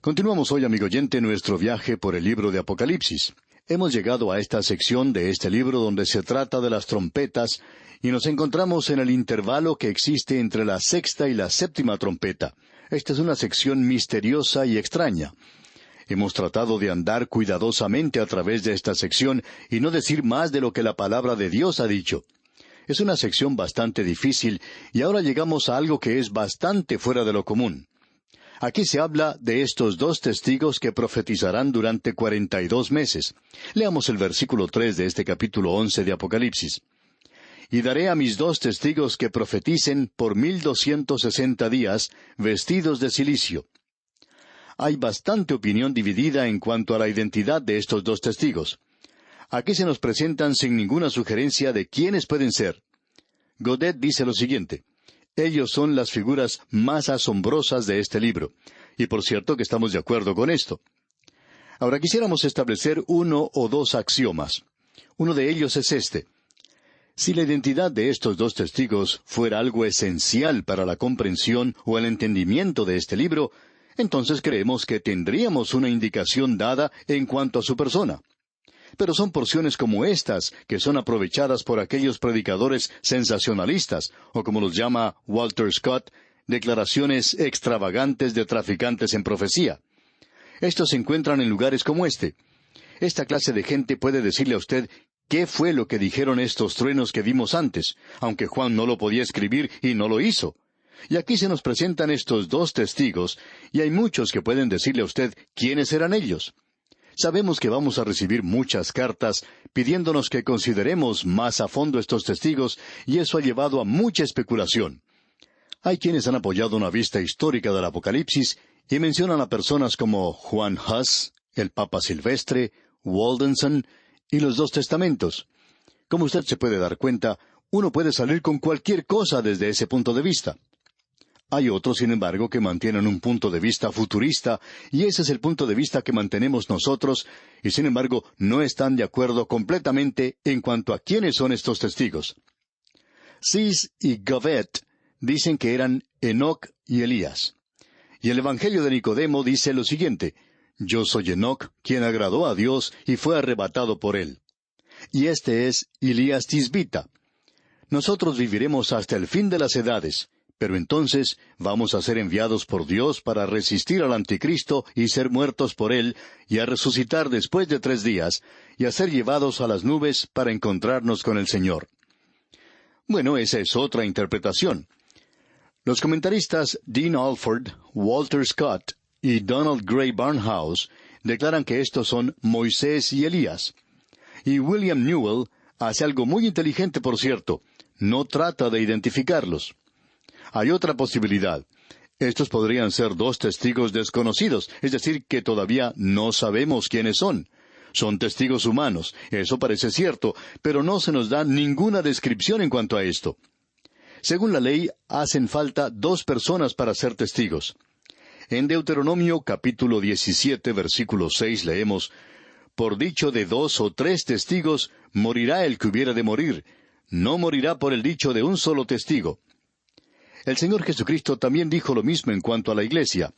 Continuamos hoy, amigo oyente, nuestro viaje por el libro de Apocalipsis. Hemos llegado a esta sección de este libro donde se trata de las trompetas y nos encontramos en el intervalo que existe entre la sexta y la séptima trompeta. Esta es una sección misteriosa y extraña. Hemos tratado de andar cuidadosamente a través de esta sección y no decir más de lo que la palabra de Dios ha dicho. Es una sección bastante difícil y ahora llegamos a algo que es bastante fuera de lo común. Aquí se habla de estos dos testigos que profetizarán durante 42 meses. Leamos el versículo 3 de este capítulo 11 de Apocalipsis. Y daré a mis dos testigos que profeticen por 1260 días, vestidos de cilicio. Hay bastante opinión dividida en cuanto a la identidad de estos dos testigos. Aquí se nos presentan sin ninguna sugerencia de quiénes pueden ser. Godet dice lo siguiente: ellos son las figuras más asombrosas de este libro. Y por cierto que estamos de acuerdo con esto. Ahora quisiéramos establecer uno o dos axiomas. Uno de ellos es este: si la identidad de estos dos testigos fuera algo esencial para la comprensión o el entendimiento de este libro, entonces creemos que tendríamos una indicación dada en cuanto a su persona. Pero son porciones como estas que son aprovechadas por aquellos predicadores sensacionalistas, o como los llama Walter Scott, declaraciones extravagantes de traficantes en profecía. Estos se encuentran en lugares como este. Esta clase de gente puede decirle a usted qué fue lo que dijeron estos truenos que vimos antes, aunque Juan no lo podía escribir y no lo hizo. Y aquí se nos presentan estos dos testigos, y hay muchos que pueden decirle a usted quiénes eran ellos. Sabemos que vamos a recibir muchas cartas pidiéndonos que consideremos más a fondo estos testigos, y eso ha llevado a mucha especulación. Hay quienes han apoyado una vista histórica del Apocalipsis y mencionan a personas como Juan Huss, el Papa Silvestre, Waldenson y los dos testamentos. Como usted se puede dar cuenta, uno puede salir con cualquier cosa desde ese punto de vista. Hay otros, sin embargo, que mantienen un punto de vista futurista, y ese es el punto de vista que mantenemos nosotros, y sin embargo no están de acuerdo completamente en cuanto a quiénes son estos testigos. Sis y Govet dicen que eran Enoc y Elías. Y el Evangelio de Nicodemo dice lo siguiente: yo soy Enoc, quien agradó a Dios y fue arrebatado por él. Y este es Elías Tisbita. Nosotros viviremos hasta el fin de las edades, pero entonces vamos a ser enviados por Dios para resistir al anticristo y ser muertos por él, y a resucitar después de 3 días, y a ser llevados a las nubes para encontrarnos con el Señor. Bueno, esa es otra interpretación. Los comentaristas Dean Alford, Walter Scott y Donald Gray Barnhouse declaran que estos son Moisés y Elías. Y William Newell hace algo muy inteligente, por cierto: no trata de identificarlos. Hay otra posibilidad. Estos podrían ser dos testigos desconocidos, es decir, que todavía no sabemos quiénes son. Son testigos humanos, eso parece cierto, pero no se nos da ninguna descripción en cuanto a esto. Según la ley, hacen falta 2 personas para ser testigos. En Deuteronomio capítulo 17, versículo 6 leemos: por dicho de 2 o 3 testigos, morirá el que hubiera de morir. No morirá por el dicho de un solo testigo. El Señor Jesucristo también dijo lo mismo en cuanto a la iglesia.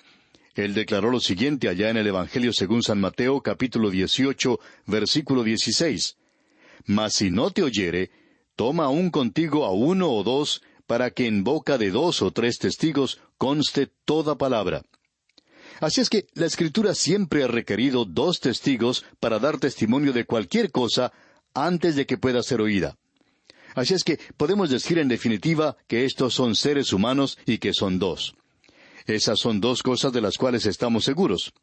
Él declaró lo siguiente allá en el Evangelio según San Mateo, capítulo 18, versículo 16. Mas si no te oyere, toma aún contigo a 1 o 2, para que en boca de 2 o 3 testigos conste toda palabra. Así es que la Escritura siempre ha requerido 2 testigos para dar testimonio de cualquier cosa antes de que pueda ser oída. Así es que podemos decir en definitiva que estos son seres humanos y que son 2. Esas son 2 cosas de las cuales estamos seguros.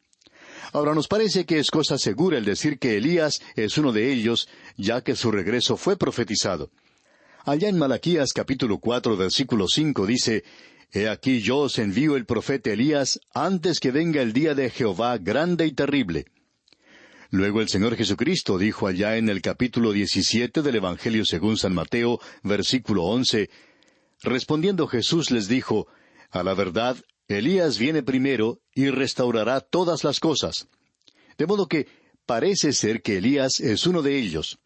Ahora nos parece que es cosa segura el decir que Elías es uno de ellos, ya que su regreso fue profetizado. Allá en Malaquías capítulo 4, versículo 5 dice: He aquí yo os envío el profeta Elías antes que venga el día de Jehová grande y terrible. Luego el Señor Jesucristo dijo allá en el capítulo 17 del Evangelio según San Mateo, versículo 11, respondiendo Jesús les dijo: A la verdad, Elías viene primero y restaurará todas las cosas. De modo que parece ser que Elías es uno de ellos.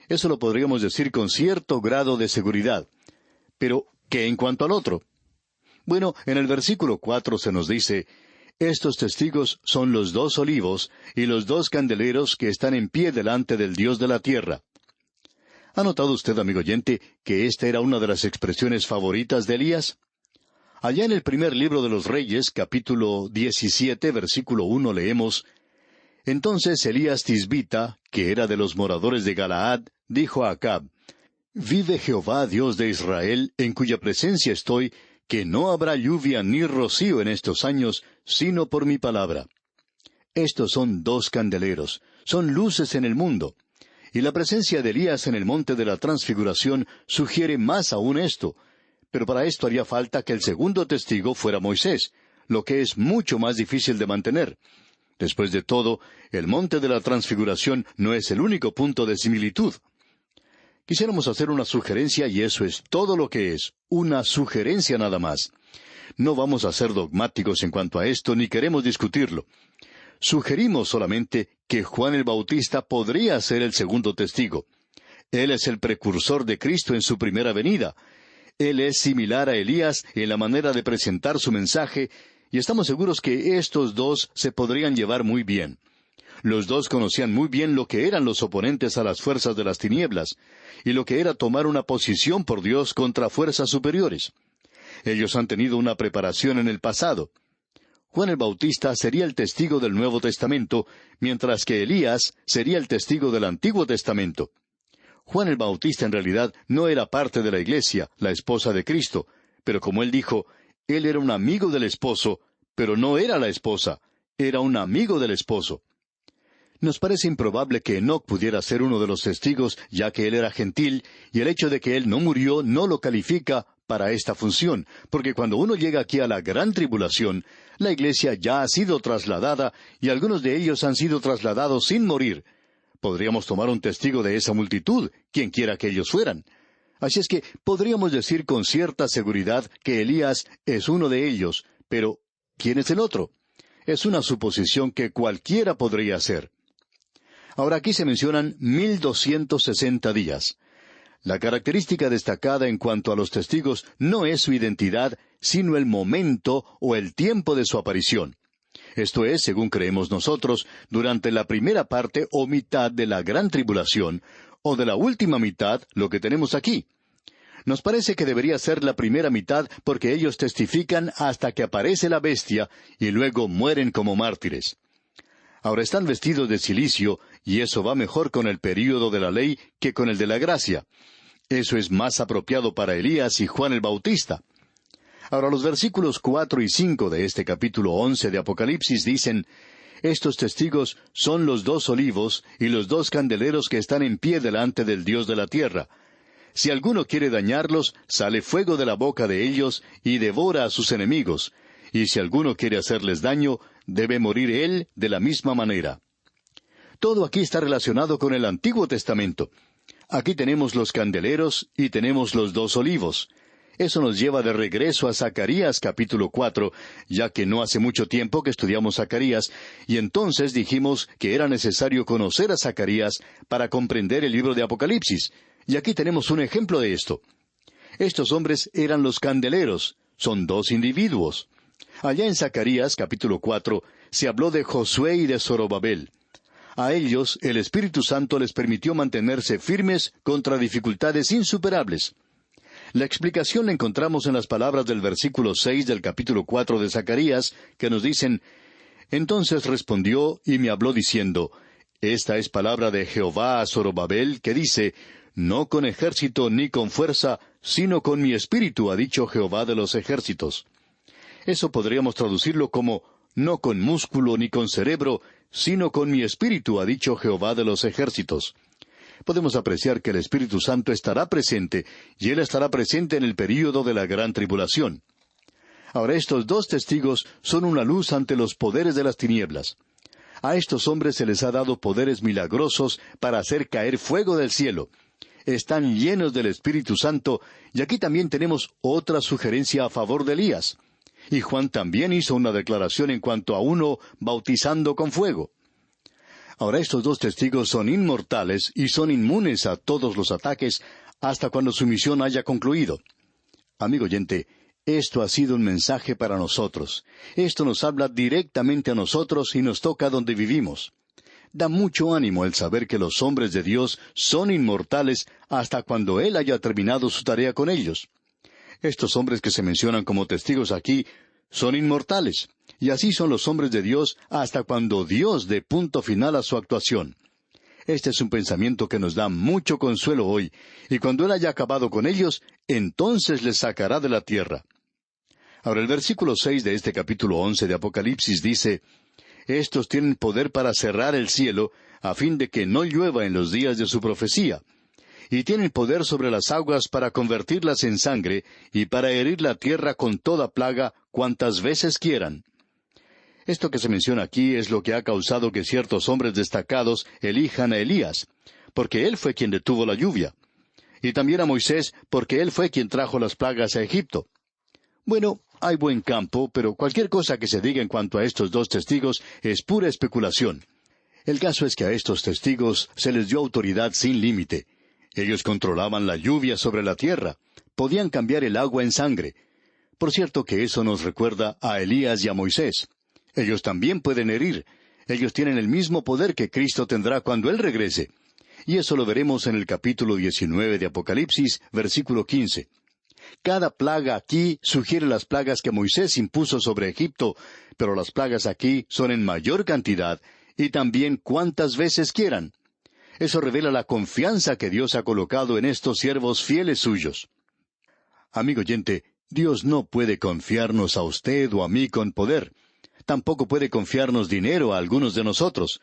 Eso lo podríamos decir con cierto grado de seguridad. Pero, ¿qué en cuanto al otro? Bueno, en el versículo 4 se nos dice: Estos testigos son los dos olivos y los dos candeleros que están en pie delante del Dios de la tierra. ¿Ha notado usted, amigo oyente, que esta era una de las expresiones favoritas de Elías? Allá en el primer libro de los Reyes, capítulo 17, versículo 1, leemos: Entonces Elías Tisbita, que era de los moradores de Galaad, dijo a Acab: Vive Jehová, Dios de Israel, en cuya presencia estoy, que no habrá lluvia ni rocío en estos años, sino por mi palabra. Estos son dos candeleros, son luces en el mundo. Y la presencia de Elías en el monte de la Transfiguración sugiere más aún esto. Pero para esto haría falta que el segundo testigo fuera Moisés, lo que es mucho más difícil de mantener. Después de todo, el monte de la Transfiguración no es el único punto de similitud. Quisiéramos hacer una sugerencia y eso es todo lo que es, una sugerencia nada más. No vamos a ser dogmáticos en cuanto a esto, ni queremos discutirlo. Sugerimos solamente que Juan el Bautista podría ser el segundo testigo. Él es el precursor de Cristo en su primera venida. Él es similar a Elías en la manera de presentar su mensaje, y estamos seguros que estos dos se podrían llevar muy bien. Los dos conocían muy bien lo que eran los oponentes a las fuerzas de las tinieblas, y lo que era tomar una posición por Dios contra fuerzas superiores. Ellos han tenido una preparación en el pasado. Juan el Bautista sería el testigo del Nuevo Testamento, mientras que Elías sería el testigo del Antiguo Testamento. Juan el Bautista en realidad no era parte de la iglesia, la esposa de Cristo, pero como él dijo, él era un amigo del esposo, pero no era la esposa, era un amigo del esposo. Nos parece improbable que Enoc pudiera ser uno de los testigos, ya que él era gentil, y el hecho de que él no murió no lo califica para esta función, porque cuando uno llega aquí a la gran tribulación, la iglesia ya ha sido trasladada, y algunos de ellos han sido trasladados sin morir. Podríamos tomar un testigo de esa multitud, quien quiera que ellos fueran. Así es que podríamos decir con cierta seguridad que Elías es uno de ellos, pero ¿quién es el otro? Es una suposición que cualquiera podría hacer. Ahora aquí se mencionan 1260 días. La característica destacada en cuanto a los testigos no es su identidad, sino el momento o el tiempo de su aparición. Esto es, según creemos nosotros, durante la primera parte o mitad de la gran tribulación, o de la última mitad, lo que tenemos aquí. Nos parece que debería ser la primera mitad porque ellos testifican hasta que aparece la bestia y luego mueren como mártires. Ahora están vestidos de cilicio, y eso va mejor con el período de la ley que con el de la gracia. Eso es más apropiado para Elías y Juan el Bautista. Ahora los versículos 4 y 5 de este capítulo 11 de Apocalipsis dicen: Estos testigos son los dos olivos y los dos candeleros que están en pie delante del Dios de la tierra. Si alguno quiere dañarlos, sale fuego de la boca de ellos y devora a sus enemigos. Y si alguno quiere hacerles daño, debe morir él de la misma manera. Todo aquí está relacionado con el Antiguo Testamento. Aquí tenemos los candeleros y tenemos los dos olivos. Eso nos lleva de regreso a Zacarías capítulo 4, ya que no hace mucho tiempo que estudiamos Zacarías, y entonces dijimos que era necesario conocer a Zacarías para comprender el libro de Apocalipsis. Y aquí tenemos un ejemplo de esto. Estos hombres eran los candeleros, son dos individuos. Allá en Zacarías capítulo 4 se habló de Josué y de Zorobabel. A ellos el Espíritu Santo les permitió mantenerse firmes contra dificultades insuperables. La explicación la encontramos en las palabras del versículo 6 del capítulo 4 de Zacarías, que nos dicen: Entonces respondió y me habló diciendo: Esta es palabra de Jehová a Zorobabel, que dice: No con ejército ni con fuerza, sino con mi espíritu, ha dicho Jehová de los ejércitos. Eso podríamos traducirlo como: no con músculo ni con cerebro, sino con mi espíritu, ha dicho Jehová de los ejércitos. Podemos apreciar que el Espíritu Santo estará presente, y Él estará presente en el período de la gran tribulación. Ahora estos dos testigos son una luz ante los poderes de las tinieblas. A estos hombres se les ha dado poderes milagrosos para hacer caer fuego del cielo. Están llenos del Espíritu Santo, y aquí también tenemos otra sugerencia a favor de Elías. Y Juan también hizo una declaración en cuanto a uno bautizando con fuego. Ahora estos dos testigos son inmortales y son inmunes a todos los ataques hasta cuando su misión haya concluido. Amigo oyente, Esto ha sido un mensaje para nosotros. Esto nos habla directamente a nosotros y nos toca donde vivimos. Da mucho ánimo el saber que los hombres de Dios son inmortales hasta cuando Él haya terminado su tarea con ellos. Estos hombres que se mencionan como testigos aquí son inmortales, y así son los hombres de Dios hasta cuando Dios dé punto final a su actuación. Este es un pensamiento que nos da mucho consuelo hoy, y cuando Él haya acabado con ellos, entonces les sacará de la tierra. Ahora el versículo 6 de este capítulo 11 de Apocalipsis dice, «Estos tienen poder para cerrar el cielo, a fin de que no llueva en los días de su profecía. Y tienen poder sobre las aguas para convertirlas en sangre, y para herir la tierra con toda plaga, cuantas veces quieran». Esto que se menciona aquí es lo que ha causado que ciertos hombres destacados elijan a Elías, porque él fue quien detuvo la lluvia. Y también a Moisés, porque él fue quien trajo las plagas a Egipto. Bueno, hay buen campo, pero cualquier cosa que se diga en cuanto a estos dos testigos es pura especulación. El caso es que a estos testigos se les dio autoridad sin límite. Ellos controlaban la lluvia sobre la tierra, podían cambiar el agua en sangre. Por cierto que eso nos recuerda a Elías y a Moisés. Ellos también pueden herir. Ellos tienen el mismo poder que Cristo tendrá cuando Él regrese. Y eso lo veremos en el capítulo 19 de Apocalipsis, versículo 15. Cada plaga aquí sugiere las plagas que Moisés impuso sobre Egipto, pero las plagas aquí son en mayor cantidad, y también cuantas veces quieran. Eso revela la confianza que Dios ha colocado en estos siervos fieles suyos. Amigo oyente, Dios no puede confiarnos a usted o a mí con poder. Tampoco puede confiarnos dinero a algunos de nosotros.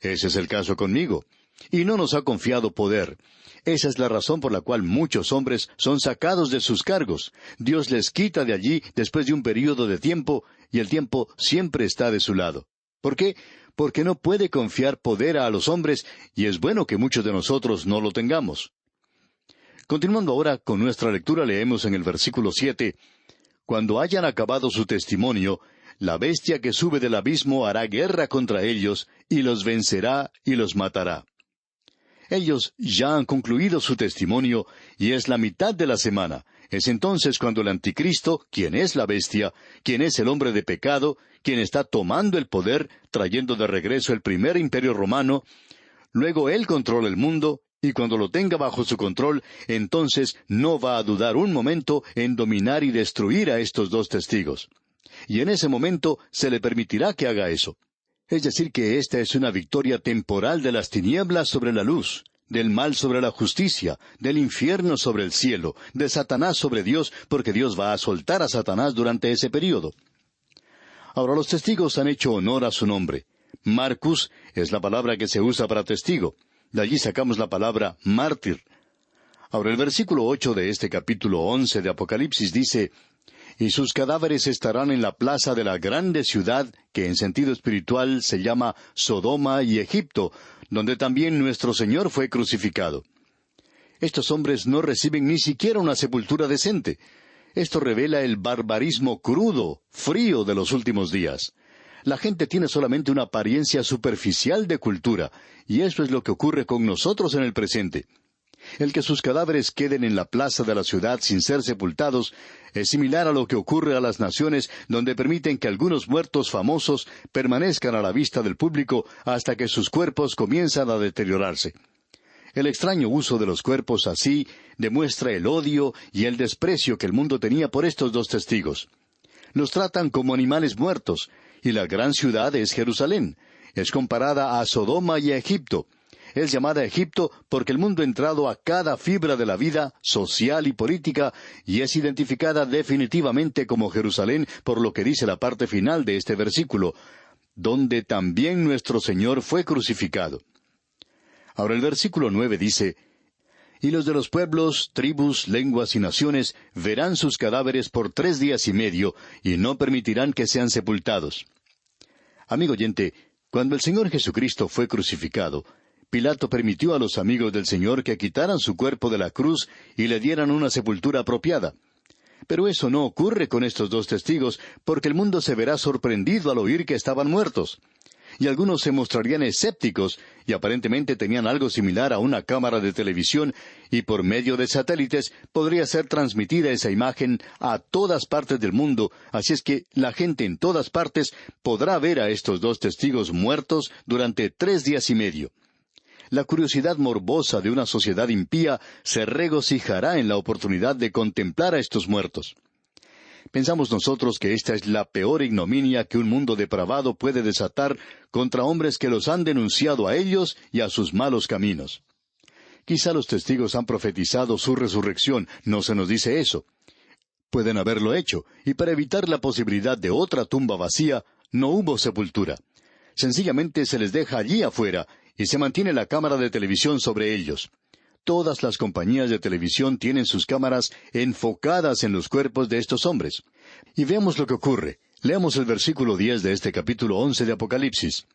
Ese es el caso conmigo. Y no nos ha confiado poder. Esa es la razón por la cual muchos hombres son sacados de sus cargos. Dios les quita de allí después de un período de tiempo, y el tiempo siempre está de su lado. ¿Por qué? Porque no puede confiar poder a los hombres, y es bueno que muchos de nosotros no lo tengamos. Continuando ahora con nuestra lectura, leemos en el versículo 7, «Cuando hayan acabado su testimonio, la bestia que sube del abismo hará guerra contra ellos, y los vencerá y los matará». Ellos ya han concluido su testimonio, y es la mitad de la semana. Es entonces cuando el anticristo, quien es la bestia, quien es el hombre de pecado, quien está tomando el poder, trayendo de regreso el primer imperio romano, luego él controla el mundo, y cuando lo tenga bajo su control, entonces no va a dudar un momento en dominar y destruir a estos dos testigos. Y en ese momento se le permitirá que haga eso. Es decir, que esta es una victoria temporal de las tinieblas sobre la luz, del mal sobre la justicia, del infierno sobre el cielo, de Satanás sobre Dios, porque Dios va a soltar a Satanás durante ese período. Ahora los testigos han hecho honor a su nombre. Marcus es la palabra que se usa para testigo. De allí sacamos la palabra mártir. Ahora el versículo 8 de este capítulo 11 de Apocalipsis dice, «Y sus cadáveres estarán en la plaza de la grande ciudad, que en sentido espiritual se llama Sodoma y Egipto, donde también nuestro Señor fue crucificado». Estos hombres no reciben ni siquiera una sepultura decente. Esto revela el barbarismo crudo, frío de los últimos días. La gente tiene solamente una apariencia superficial de cultura, y eso es lo que ocurre con nosotros en el presente. El que sus cadáveres queden en la plaza de la ciudad sin ser sepultados es similar a lo que ocurre a las naciones donde permiten que algunos muertos famosos permanezcan a la vista del público hasta que sus cuerpos comienzan a deteriorarse. El extraño uso de los cuerpos así demuestra el odio y el desprecio que el mundo tenía por estos dos testigos. Los tratan como animales muertos, y la gran ciudad es Jerusalén. Es comparada a Sodoma y a Egipto. Es llamada Egipto porque el mundo ha entrado a cada fibra de la vida social y política, y es identificada definitivamente como Jerusalén por lo que dice la parte final de este versículo, donde también nuestro Señor fue crucificado. Ahora el versículo 9 dice, «Y los de los pueblos, tribus, lenguas y naciones verán sus cadáveres por 3 días y medio, y no permitirán que sean sepultados». Amigo oyente, cuando el Señor Jesucristo fue crucificado, Pilato permitió a los amigos del Señor que quitaran su cuerpo de la cruz y le dieran una sepultura apropiada. Pero eso no ocurre con estos dos testigos, porque el mundo se verá sorprendido al oír que estaban muertos. y algunos se mostrarían escépticos, y aparentemente tenían algo similar a una cámara de televisión, y por medio de satélites podría ser transmitida esa imagen a todas partes del mundo, así es que la gente en todas partes podrá ver a estos dos testigos muertos durante 3 días y medio. La curiosidad morbosa de una sociedad impía se regocijará en la oportunidad de contemplar a estos muertos. Pensamos nosotros que esta es la peor ignominia que un mundo depravado puede desatar contra hombres que los han denunciado a ellos y a sus malos caminos. Quizá los testigos han profetizado su resurrección, no se nos dice eso. Pueden haberlo hecho, y para evitar la posibilidad de otra tumba vacía, no hubo sepultura. Sencillamente se les deja allí afuera, y se mantiene la cámara de televisión sobre ellos. Todas las compañías de televisión tienen sus cámaras enfocadas en los cuerpos de estos hombres. Y veamos lo que ocurre. Leamos el versículo 10 de este capítulo 11 de Apocalipsis.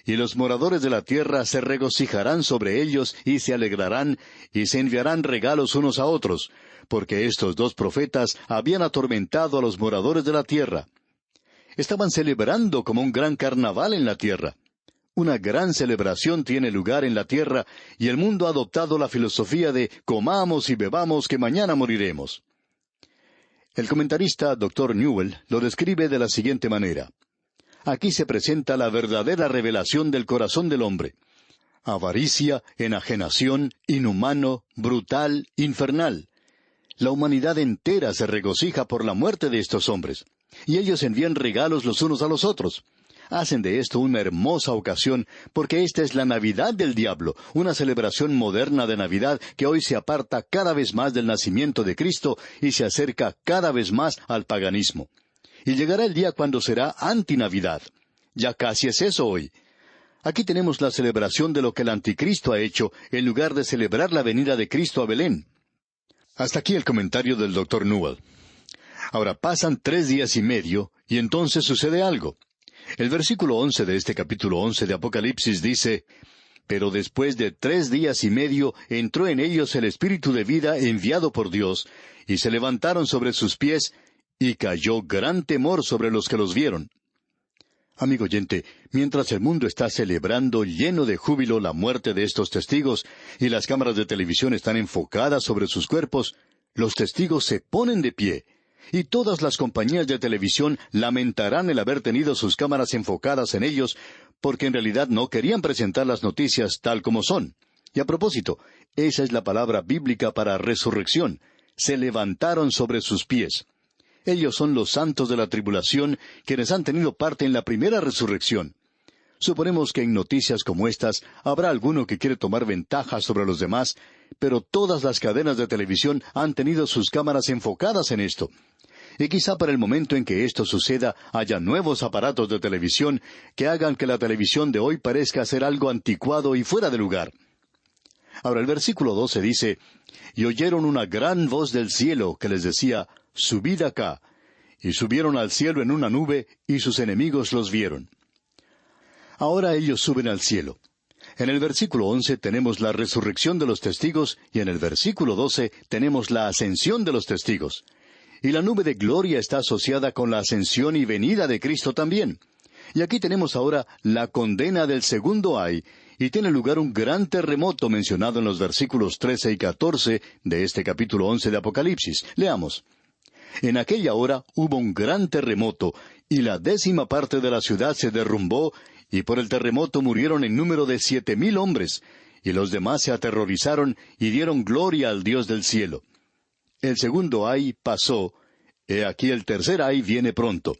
Y los moradores de la tierra se regocijarán sobre ellos y se alegrarán y se enviarán regalos unos a otros, porque estos dos profetas habían atormentado a los moradores de la tierra. Estaban celebrando como un gran carnaval en la tierra. Una gran celebración tiene lugar en la tierra, y el mundo ha adoptado la filosofía de comamos y bebamos que mañana moriremos. El comentarista Dr. Newell lo describe de la siguiente manera. Aquí se presenta la verdadera revelación del corazón del hombre. Avaricia, enajenación, inhumano, brutal, infernal. La humanidad entera se regocija por la muerte de estos hombres, y ellos envían regalos los unos a los otros. Hacen de esto una hermosa ocasión, porque esta es la Navidad del diablo, una celebración moderna de Navidad que hoy se aparta cada vez más del nacimiento de Cristo y se acerca cada vez más al paganismo. Y llegará el día cuando será antinavidad. Ya casi es eso hoy. Aquí tenemos la celebración de lo que el anticristo ha hecho, en lugar de celebrar la venida de Cristo a Belén. Hasta aquí el comentario del Dr. Newell. Ahora pasan 3 días y medio, y entonces sucede algo. El versículo 11 de este capítulo 11 de Apocalipsis dice, «Pero después de 3 días y medio entró en ellos el Espíritu de vida enviado por Dios, y se levantaron sobre sus pies, y cayó gran temor sobre los que los vieron». Amigo oyente, mientras el mundo está celebrando lleno de júbilo la muerte de estos testigos, y las cámaras de televisión están enfocadas sobre sus cuerpos, los testigos se ponen de pie. Y todas las compañías de televisión lamentarán el haber tenido sus cámaras enfocadas en ellos, porque en realidad no querían presentar las noticias tal como son. Y a propósito, esa es la palabra bíblica para resurrección. Se levantaron sobre sus pies. Ellos son los santos de la tribulación, quienes han tenido parte en la primera resurrección. Suponemos que en noticias como estas habrá alguno que quiere tomar ventaja sobre los demás, pero todas las cadenas de televisión han tenido sus cámaras enfocadas en esto. Y quizá para el momento en que esto suceda haya nuevos aparatos de televisión que hagan que la televisión de hoy parezca ser algo anticuado y fuera de lugar. Ahora el versículo 12 dice, «Y oyeron una gran voz del cielo que les decía, subid acá. Y subieron al cielo en una nube, y sus enemigos los vieron». Ahora ellos suben al cielo. En el versículo 11 tenemos la resurrección de los testigos, y en el versículo 12 tenemos la ascensión de los testigos. Y la nube de gloria está asociada con la ascensión y venida de Cristo también. Y aquí tenemos ahora la condena del segundo ay, y tiene lugar un gran terremoto mencionado en los versículos 13 y 14 de este capítulo 11 de Apocalipsis. Leamos. En aquella hora hubo un gran terremoto, y la 10ª parte de la ciudad se derrumbó, y por el terremoto murieron en número de 7,000 hombres, y los demás se aterrorizaron y dieron gloria al Dios del cielo. El segundo ay pasó, he aquí el tercer ay viene pronto.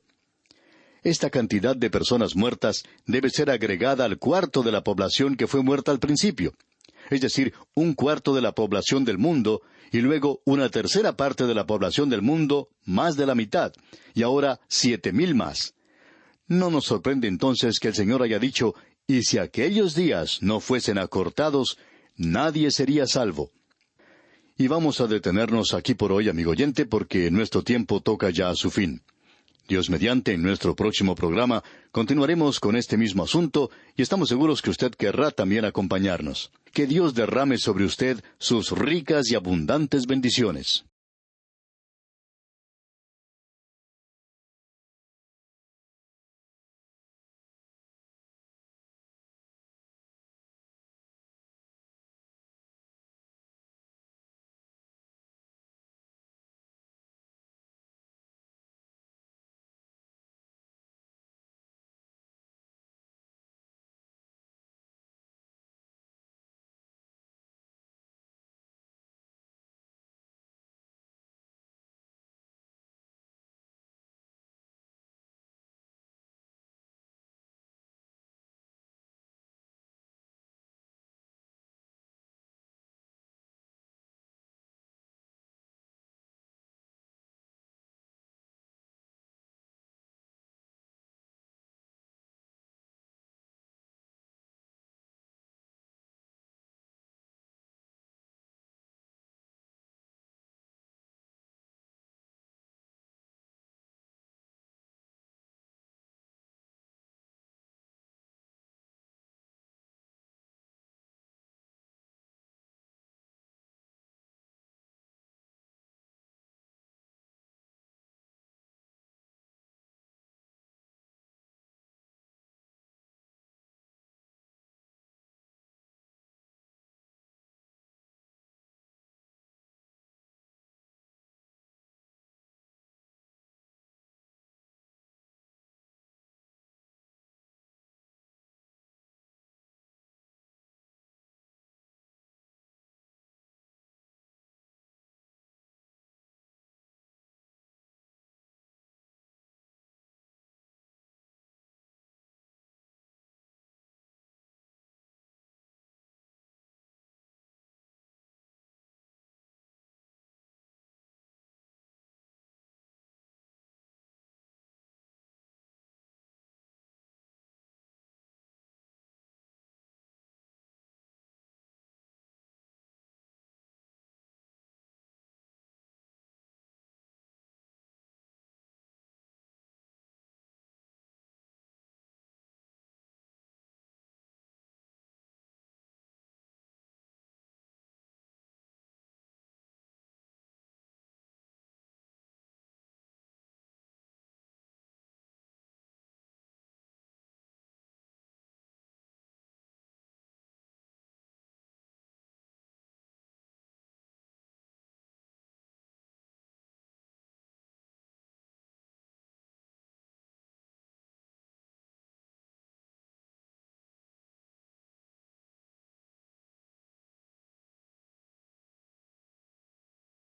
Esta cantidad de personas muertas debe ser agregada al cuarto de la población que fue muerta al principio. Es decir, 1/4 de la población del mundo, y luego 1/3 parte de la población del mundo, más de la mitad, y ahora 7,000 más. No nos sorprende entonces que el Señor haya dicho, «Y si aquellos días no fuesen acortados, nadie sería salvo». Y vamos a detenernos aquí por hoy, amigo oyente, porque nuestro tiempo toca ya a su fin. Dios mediante, en nuestro próximo programa, continuaremos con este mismo asunto, y estamos seguros que usted querrá también acompañarnos. Que Dios derrame sobre usted sus ricas y abundantes bendiciones.